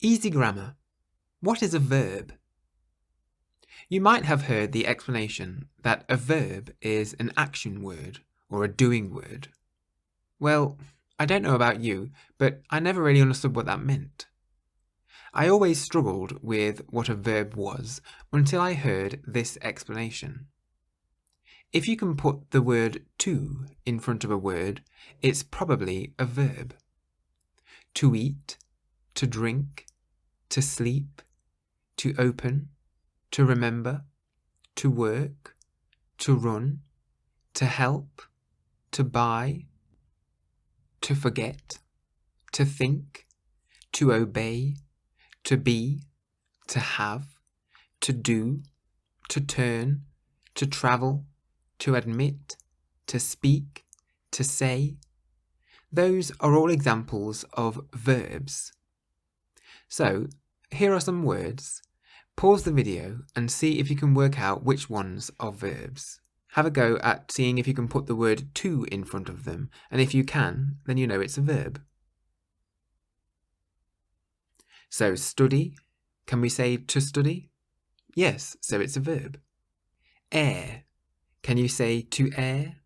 Easy grammar. What is a verb? You might have heard the explanation that a verb is an action word or a doing word. Well, I don't know about you, but I never really understood what that meant. I always struggled with what a verb was until I heard this explanation. If you can put the word to in front of a word, it's probably a verb. To eat, to drink, to sleep, to open, to remember, to work, to run, to help, to buy, to forget, to think, to obey, to be, to have, to do, to turn, to travel, to admit, to speak, to say. Those are all examples of verbs. So, here are some words. Pause the video and see if you can work out which ones are verbs. Have a go at seeing if you can put the word to in front of them, and if you can, then you know it's a verb. So, study. Can we say to study? Yes, so it's a verb. Air. Can you say to air?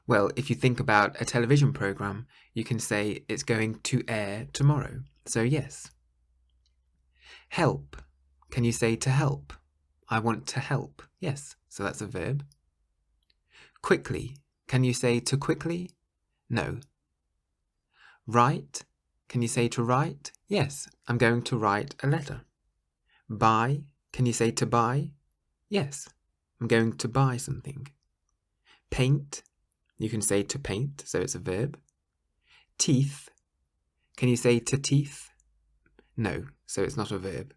Well, if you think about a television program, you can say it's going to air tomorrow, so yes. Help. Can you say to help? I want to help. Yes, so that's a verb. Quickly. Can you say to quickly? No. Write. Can you say to write? Yes, I'm going to write a letter. Buy. Can you say to buy? Yes, I'm going to buy something. Paint. You can say to paint, so it's a verb. Teeth. Can you say to teeth? No, so it's not a verb.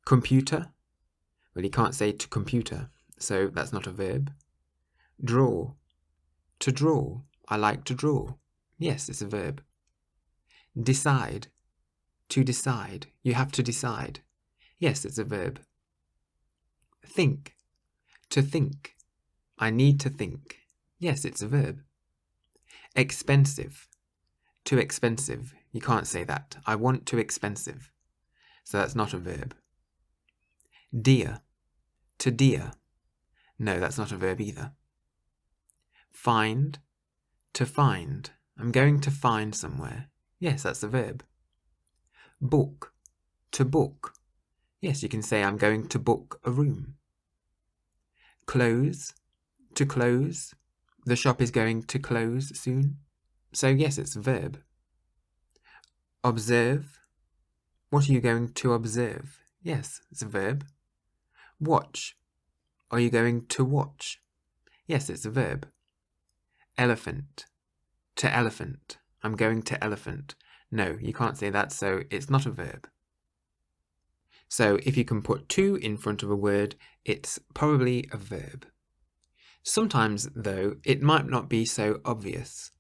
Computer. Well, you can't say to computer, so that's not a verb. Draw. To draw. I like to draw. Yes, it's a verb. Decide. To decide. You have to decide. Yes, it's a verb. Think. To think. I need to think. Yes, it's a verb. Expensive. Too expensive. You can't say that. I want too expensive. So that's not a verb. Dear. To dear. No, that's not a verb either. Find. To find. I'm going to find somewhere. Yes, that's a verb. Book. To book. Yes, you can say I'm going to book a room. Close. To close. The shop is going to close soon. So yes, it's a verb. Observe. What are you going to observe? Yes, it's a verb. Watch. Are you going to watch? Yes, it's a verb. Elephant. To elephant. I'm going to elephant. No, you can't say that, so it's not a verb. So if you can put to in front of a word, it's probably a verb. Sometimes, though, it might not be so obvious.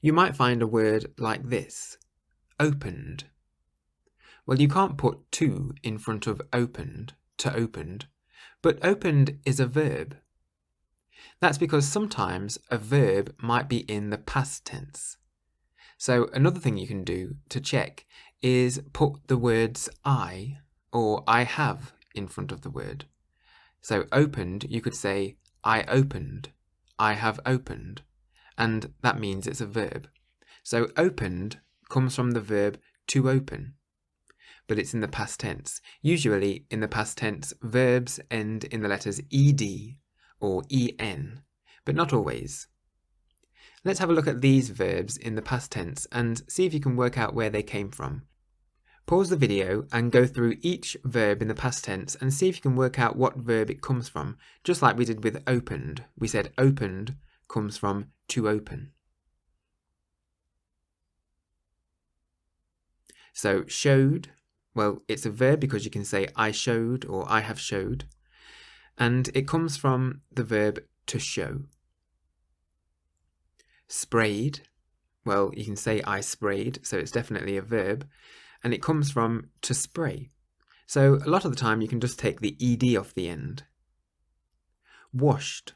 You might find a word like this, opened. Well, you can't put to in front of opened, to opened, but opened is a verb. That's because sometimes a verb might be in the past tense. So another thing you can do to check is put the words I or I have in front of the word. So opened, you could say I opened, I have opened, and that means it's a verb. So opened comes from the verb to open, but it's in the past tense. Usually in the past tense, verbs end in the letters ed or en, but not always. Let's have a look at these verbs in the past tense and see if you can work out where they came from. Pause the video and go through each verb in the past tense and see if you can work out what verb it comes from, just like we did with opened. We said opened comes from to open. So showed, well, it's a verb because you can say I showed or I have showed, and it comes from the verb to show. Sprayed, well, you can say I sprayed, so it's definitely a verb, and it comes from to spray. So a lot of the time you can just take the ed off the end. Washed,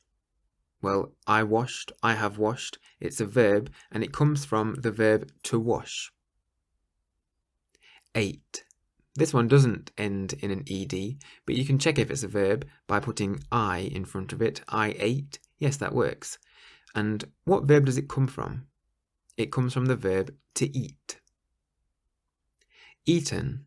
well, I washed, I have washed, it's a verb, and it comes from the verb to wash. ate. This one doesn't end in an ed, but you can check if it's a verb by putting I in front of it. I ate. Yes, that works. And what verb does it come from? It comes from the verb to eat. Eaten.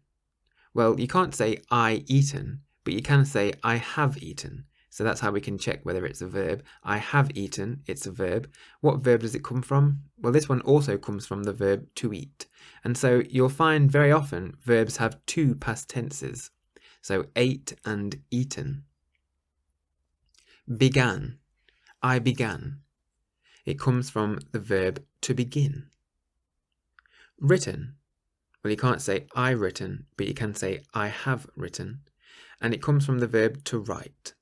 Well, you can't say I eaten, but you can say I have eaten. So that's how we can check whether it's a verb. I have eaten, it's a verb. What verb does it come from? Well, this one also comes from the verb to eat. And so you'll find very often verbs have two past tenses. So ate and eaten. Began. I began. It comes from the verb to begin. Written. Well, you can't say I written, but you can say I have written. And it comes from the verb to write.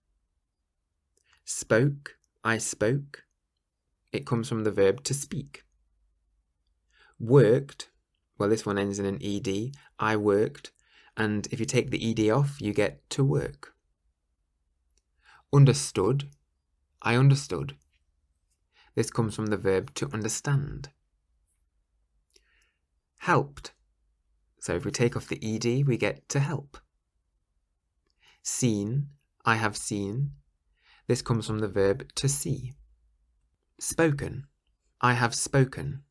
Spoke. I spoke. It comes from the verb to speak. Worked. Well, this one ends in an ed. I worked. And if you take the ed off, you get to work. Understood. I understood. This comes from the verb to understand. Helped. So if we take off the ed, we get to help. Seen. I have seen. This comes from the verb to see. Spoken. I have spoken.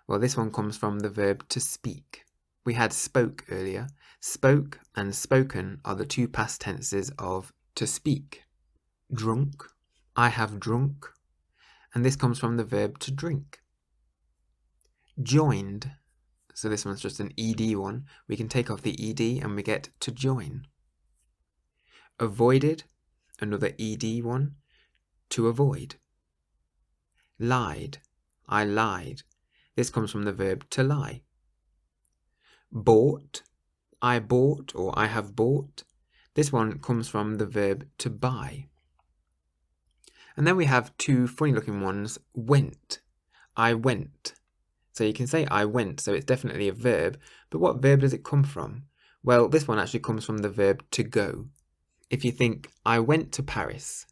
Well, this one comes from the verb to speak. We had spoke earlier. Spoke and spoken are the two past tenses of to speak. Drunk. I have drunk. And this comes from the verb to drink. Joined. So this one's just an ed one. We can take off the ed and we get to join. Avoided. Another ed one. To avoid. Lied. I lied. This comes from the verb to lie. Bought. I bought or I have bought. This one comes from the verb to buy. And then we have two funny looking ones. Went. I went. So you can say I went, so it's definitely a verb. But what verb does it come from? Well, this one actually comes from the verb to go. If you think, I went to Paris,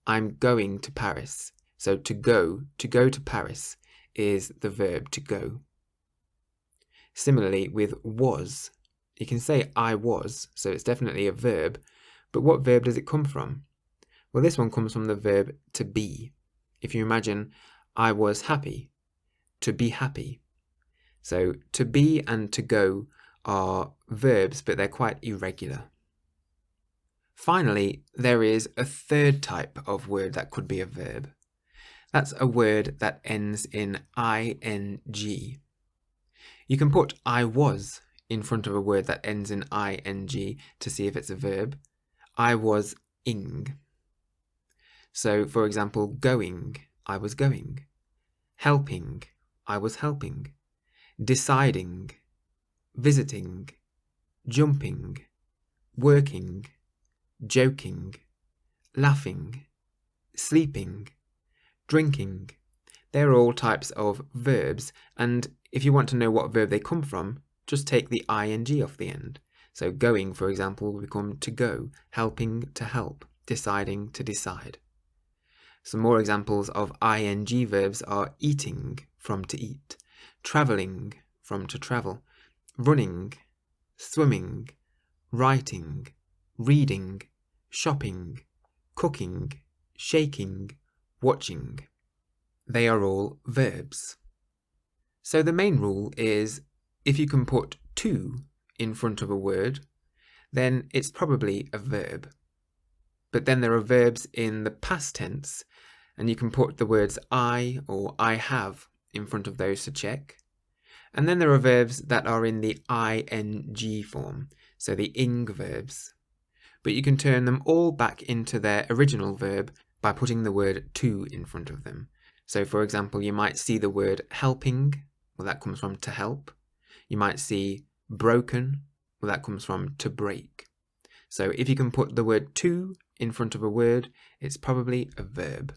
I'm going to Paris. So to go to Paris is the verb to go. Similarly with was, you can say I was, so it's definitely a verb, but what verb does it come from? Well, this one comes from the verb to be. If you imagine, I was happy, to be happy. So to be and to go are verbs, but they're quite irregular. Finally, there is a third type of word that could be a verb. That's a word that ends in ing. You can put I was in front of a word that ends in ing to see if it's a verb. I was ing. So, for example, going, I was going. Helping, I was helping. Deciding, visiting, jumping, working, joking, laughing, sleeping, drinking. They're all types of verbs, and if you want to know what verb they come from, just take the ing off the end. So going, for example, will become to go, helping to help, deciding to decide. Some more examples of ing verbs are eating, from to eat, travelling, from to travel, running, swimming, writing, reading, shopping, cooking, shaking, watching. They are all verbs. So the main rule is if you can put to in front of a word, then it's probably a verb. But then there are verbs in the past tense, and you can put the words I or I have in front of those to check. And then there are verbs that are in the ing form, so the ing verbs. But you can turn them all back into their original verb by putting the word to in front of them. So for example, you might see the word helping, well that comes from to help. You might see broken, well that comes from to break. So if you can put the word to in front of a word, it's probably a verb.